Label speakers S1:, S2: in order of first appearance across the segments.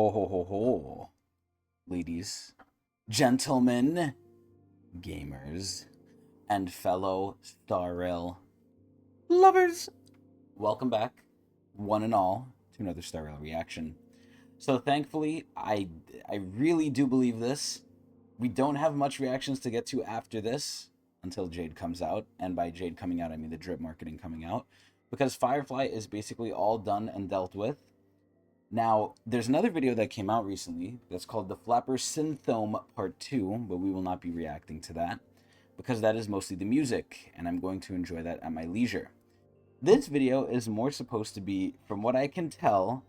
S1: Ho ho ho ho, ladies, gentlemen, gamers, and fellow Star Rail lovers. Welcome back, one and all, to another Star Rail reaction. So thankfully, I really do believe this. We don't have much reactions to get to after this until Jade comes out, and by Jade coming out, I mean the drip marketing coming out, because Firefly is basically all done and dealt with. Now, there's another video that came out recently that's called The Flapper Synthome Part 2, but we will not be reacting to that because that is mostly the music, and I'm going to enjoy that at my leisure. This video is more supposed to be, from what I can tell,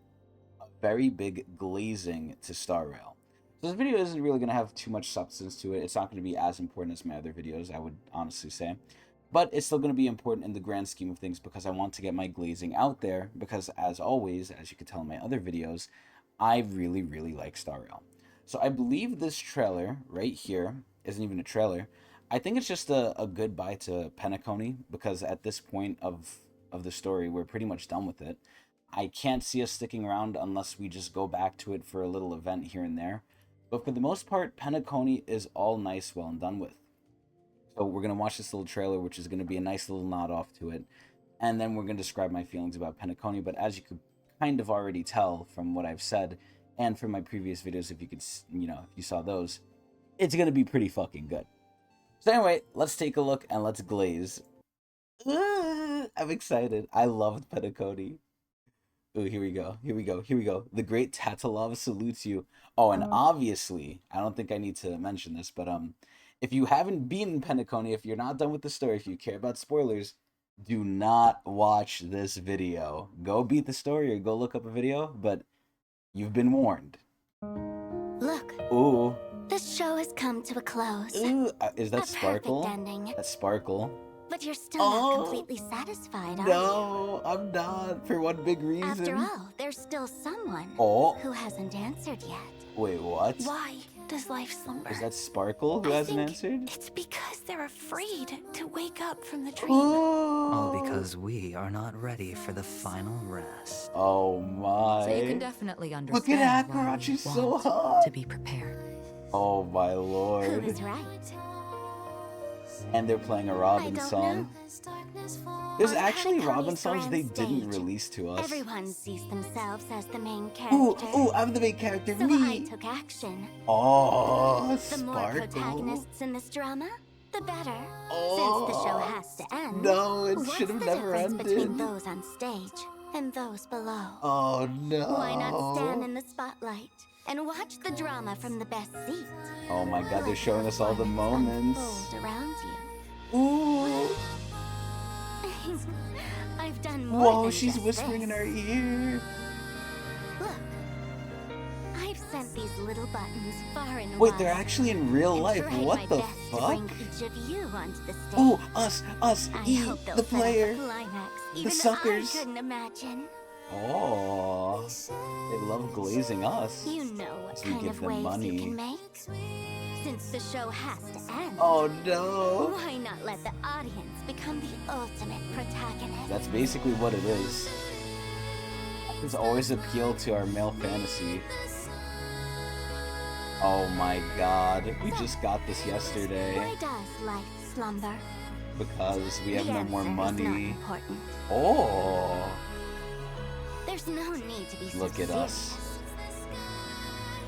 S1: a very big glazing to Star Rail. So this video isn't really going to have too much substance to it. It's not going to be as important as my other videos, I would honestly say. But it's still going to be important in the grand scheme of things because I want to get my glazing out there because, as always, as you can tell in my other videos, I really, really like Star Rail. So I believe this trailer right here isn't even a trailer. I think it's just a goodbye to PENACONY because at this point of the story, we're pretty much done with it. I can't see us sticking around unless we just go back to it for a little event here and there. But for the most part, PENACONY is all nice, well, and done with. So we're going to watch this little trailer, which is going to be a nice little nod off to it. And then we're going to describe my feelings about PENACONY. But as you could kind of already tell from what I've said, and from my previous videos, if you could, if you saw those, it's going to be pretty fucking good. So anyway, let's take a look and let's glaze. I'm excited. I loved PENACONY. Ooh, here we go. Here we go. Here we go. The great Tatalov salutes you. Oh, and obviously, I don't think I need to mention this, but if you haven't beaten PENACONY, if you're not done with the story, if you care about spoilers, do not watch this video. Go beat the story or go look up a video, but you've been warned.
S2: Look.
S1: Ooh.
S2: This show has come to a close.
S1: Ooh, is that
S2: a
S1: Sparkle?
S2: Perfect ending.
S1: That's Sparkle.
S2: But you're still not completely satisfied, are you?
S1: No, I'm not, for one big reason.
S2: After all, there's still someone who hasn't answered yet.
S1: Wait, what?
S2: Why does life slumber?
S1: Is that Sparkle who hasn't answered?
S2: It's because they're afraid to wake up from the dream.
S3: All because we are not ready for the final rest.
S1: Oh my.
S4: So you can definitely understand.
S1: Look at Akarat, she's so hot.
S4: To be prepared.
S1: Oh my lord.
S2: Who is right?
S1: And they're playing a Robin song. There's actually Robin songs they didn't release to us.
S2: Everyone sees themselves as the main character.
S1: Ooh, I'm the main character,
S2: so
S1: me.
S2: I took action.
S1: Oh,
S2: The more
S1: Sparkle.
S2: protagonists in this drama, the better.
S1: Oh,
S2: Since the show has to end.
S1: No, it should have never ended.
S2: What's the difference between those on stage and those below?
S1: Oh no.
S2: Why not stand in the spotlight and watch the drama from the best seat?
S1: Oh my god, they're showing us all the moments.
S2: Around you.
S1: Ooh.
S2: I've done more
S1: Whoa,
S2: than
S1: she's
S2: just
S1: whispering
S2: this.
S1: in our ear.
S2: Look, I've sent these little buttons far and
S1: Wait,
S2: wide.
S1: they're actually in real
S2: and
S1: life.
S2: tried
S1: What
S2: my
S1: the
S2: best to
S1: fuck?
S2: bring each of you onto the stage.
S1: Oh, us,
S2: I
S1: E,
S2: hope they'll
S1: the
S2: set up a
S1: player.
S2: climax
S1: the
S2: even
S1: suckers.
S2: I couldn't imagine.
S1: Oh, they love glazing us.
S2: You know what
S1: So we
S2: kind
S1: give
S2: of
S1: them
S2: waves
S1: money.
S2: you can make. Since the show has to end.
S1: Oh no.
S2: Why not let the audience become the ultimate protagonist?
S1: That's basically what it is. It's always appeal to our male fantasy. Oh my god, we just got this yesterday.
S2: Why does life slumber?
S1: Because we have
S2: The
S1: no more
S2: answer is
S1: money.
S2: not important.
S1: Oh,
S2: There's no need to be so
S1: look at us.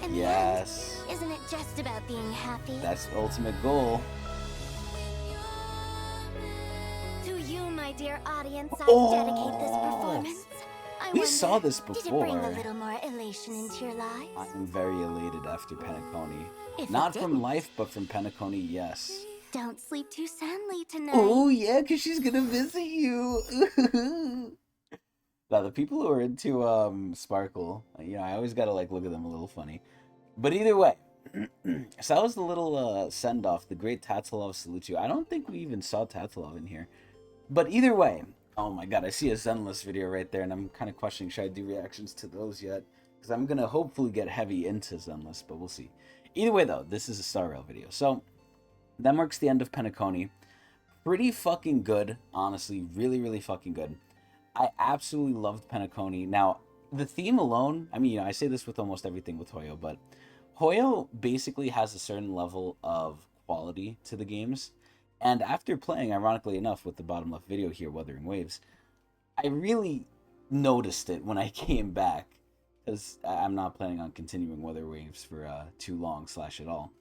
S2: In the
S1: Yes,
S2: end, isn't it just about being happy?
S1: that's the ultimate goal.
S2: To you, my dear audience, I
S1: Oh.
S2: dedicate this performance. I
S1: We
S2: wonder,
S1: saw this
S2: Did it bring a
S1: before.
S2: little more elation into your lives?
S1: I'm very elated after PENACONY.
S2: If it
S1: Not from
S2: didn't,
S1: life, but from PENACONY, yes.
S2: Don't sleep too soundly tonight.
S1: Oh yeah, because she's gonna visit you. Now, the people who are into Sparkle, I always gotta look at them a little funny. But either way, so that was the little send-off, the great Tatalov salutes you. I don't think we even saw Tatalov in here. But either way, oh my god, I see a Zenless video right there, and I'm kind of questioning, should I do reactions to those yet? Because I'm gonna hopefully get heavy into Zenless, but we'll see. Either way though, this is a Star Rail video. So, that marks the end of PENACONY. Pretty fucking good, honestly, really, really fucking good. I absolutely loved PENACONY. Now, the theme alone, I mean, I say this with almost everything with Hoyo, but Hoyo basically has a certain level of quality to the games. And after playing, ironically enough, with the bottom left video here, Wuthering Waves, I really noticed it when I came back, because I'm not planning on continuing Weather Waves for too long slash at all.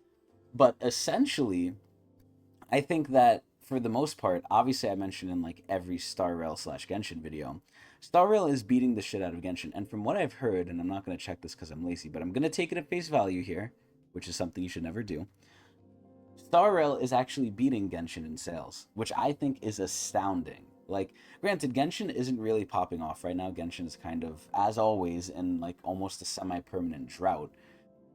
S1: But essentially, I think that for the most part, obviously I mentioned in like every Star Rail slash Genshin video, Star Rail is beating the shit out of Genshin. And from what I've heard, and I'm not going to check this because I'm lazy, but I'm going to take it at face value here, which is something you should never do. Star Rail is actually beating Genshin in sales, which I think is astounding. Like, granted, Genshin isn't really popping off right now. Genshin is kind of, as always, in like almost a semi-permanent drought.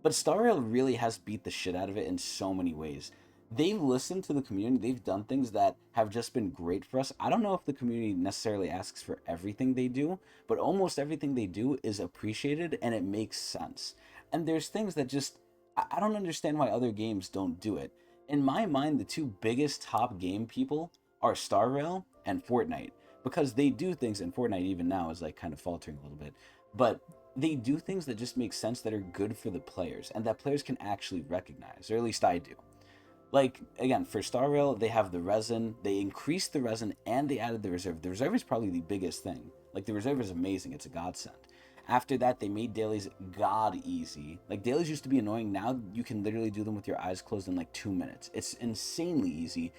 S1: But Star Rail really has beat the shit out of it in so many ways. They've listened to the community. They've done things that have just been great for us. I don't know if the community necessarily asks for everything they do, but almost everything they do is appreciated and it makes sense. And there's things that just, I don't understand why other games don't do it. In my mind, the two biggest top game people are Star Rail and Fortnite, because they do things, and Fortnite even now is like kind of faltering a little bit, but they do things that just make sense, that are good for the players and that players can actually recognize, or at least I do. Like, again, for Star Rail, they have the resin, they increased the resin, and they added the reserve. The reserve is probably the biggest thing. Like, the reserve is amazing, it's a godsend. After that, they made dailies god easy. Like, dailies used to be annoying. Now you can literally do them with your eyes closed in like 2 minutes. It's insanely easy.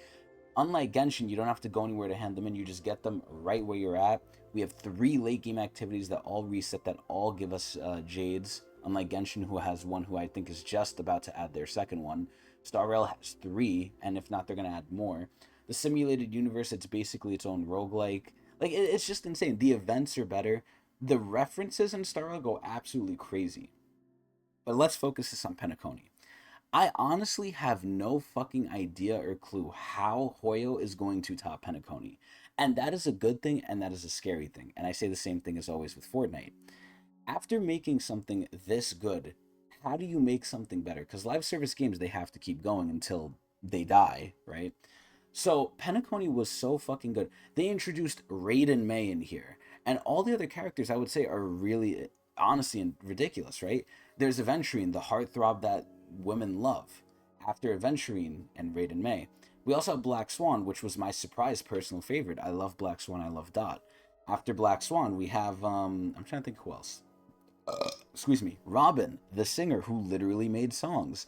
S1: Unlike Genshin, you don't have to go anywhere to hand them in. You just get them right where you're at. We have 3 late game activities that all reset, that all give us Jades. Unlike Genshin, who has one, who I think is just about to add their second one. Star Rail has 3, and if not, they're going to add more. The simulated universe, it's basically its own roguelike. Like, it's just insane. The events are better. The references in Star Rail go absolutely crazy. But let's focus this on Penacony. I honestly have no fucking idea or clue how Hoyo is going to top Penacony. And that is a good thing, and that is a scary thing. And I say the same thing as always with Fortnite. After making something this good, how do you make something better? Because live service games, they have to keep going until they die, right? So Penacony was so fucking good. They introduced Raiden May in here, and all the other characters I would say are really, honestly, and ridiculous, right? There's Aventurine, the heartthrob that women love. After Aventurine and Raiden May, we also have Black Swan, which was my surprise personal favorite. I love Black Swan. I love Dot. After Black Swan, we have I'm trying to think who else. Excuse me, Robin, the singer who literally made songs.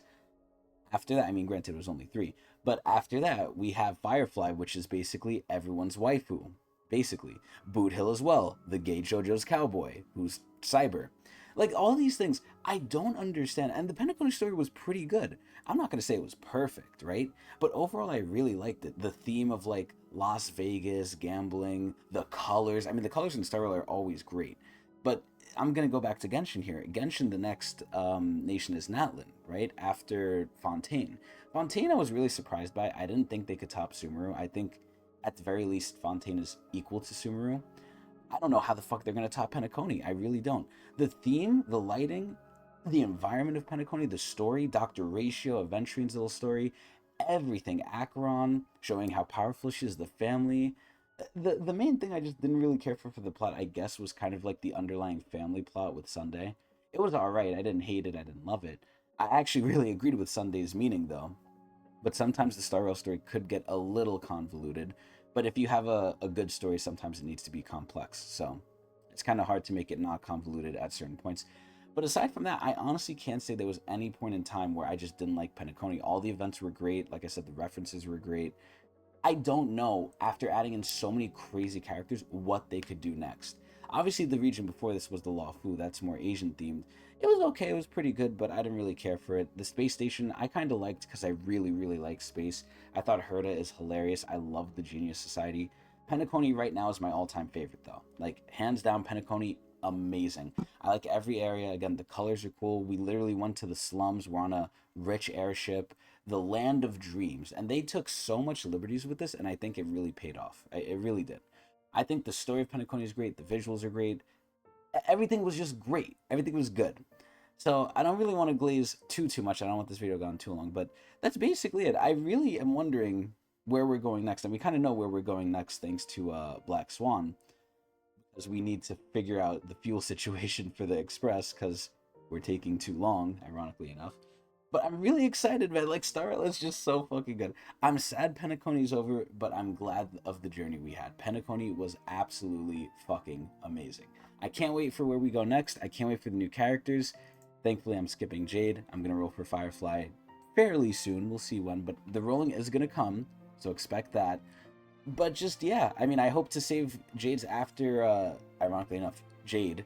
S1: After that, I mean, granted, it was only 3, but after that, we have Firefly, which is basically everyone's waifu. Basically, Boot Hill as well, the gay JoJo's cowboy, who's cyber. Like, all these things, I don't understand. And the Penacony story was pretty good. I'm not going to say it was perfect, right? But overall, I really liked it. The theme of, like, Las Vegas, gambling, the colors. I mean, the colors in Star Rail are always great. But I'm going to go back to Genshin here. Genshin, the next nation is Natlin, right? After Fontaine. Fontaine, I was really surprised by. I didn't think they could top Sumeru. I think, at the very least, Fontaine is equal to Sumeru. I don't know how the fuck they're going to top Penacony. I really don't. The theme, the lighting, the environment of Penacony, the story, Dr. Ratio, Aventurine's little story, everything. Acheron, showing how powerful she is, the family. The main thing I just didn't really care for the plot, I guess, was kind of like the underlying family plot with Sunday. It was alright. I didn't hate it. I didn't love it. I actually really agreed with Sunday's meaning, though. But sometimes the Star Rail story could get a little convoluted. But if you have a good story, sometimes it needs to be complex. So it's kind of hard to make it not convoluted at certain points. But aside from that, I honestly can't say there was any point in time where I just didn't like Penacony. All the events were great. Like I said, the references were great. I don't know, after adding in so many crazy characters, what they could do next. Obviously, the region before this was the Luofu. That's more Asian themed. It was okay, it was pretty good, but I didn't really care for it. The space station, I kind of liked because I really, really like space. I thought Herta is hilarious. I love the Genius Society. Penacony right now is my all-time favorite, though. Like, hands down, Penacony, amazing. I like every area. Again, the colors are cool. We literally went to the slums. We're on a rich airship, the land of dreams, and they took so much liberties with this, and I think it really paid off. It really did. I think the story of Penacony is great. The visuals are great. Everything was just great. Everything was good. So I don't really want to glaze too much. I don't want this video gone too long, but that's basically it. I really am wondering where we're going next, and we kind of know where we're going next thanks to Black Swan. as we need to figure out the fuel situation for the Express because we're taking too long, ironically enough. But I'm really excited, man. Like, Star Rail is just so fucking good. I'm sad Penacony's over, but I'm glad of the journey we had. Penacony was absolutely fucking amazing. I can't wait for where we go next. I can't wait for the new characters. Thankfully, I'm skipping Jade. I'm going to roll for Firefly fairly soon. We'll see when, but the rolling is going to come, so expect that. But just, yeah, I mean, I hope to save Jade's after, ironically enough, Jade.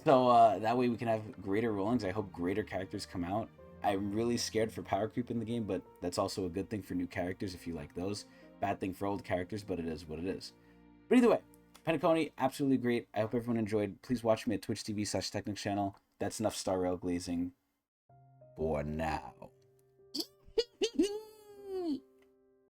S1: So that way we can have greater rollings. I hope greater characters come out. I'm really scared for power creep in the game, but that's also a good thing for new characters if you like those. Bad thing for old characters, but it is what it is. But either way, Penacony, absolutely great. I hope everyone enjoyed. Please watch me at Twitch TV/Tecnics channel. That's enough Star Rail glazing for now.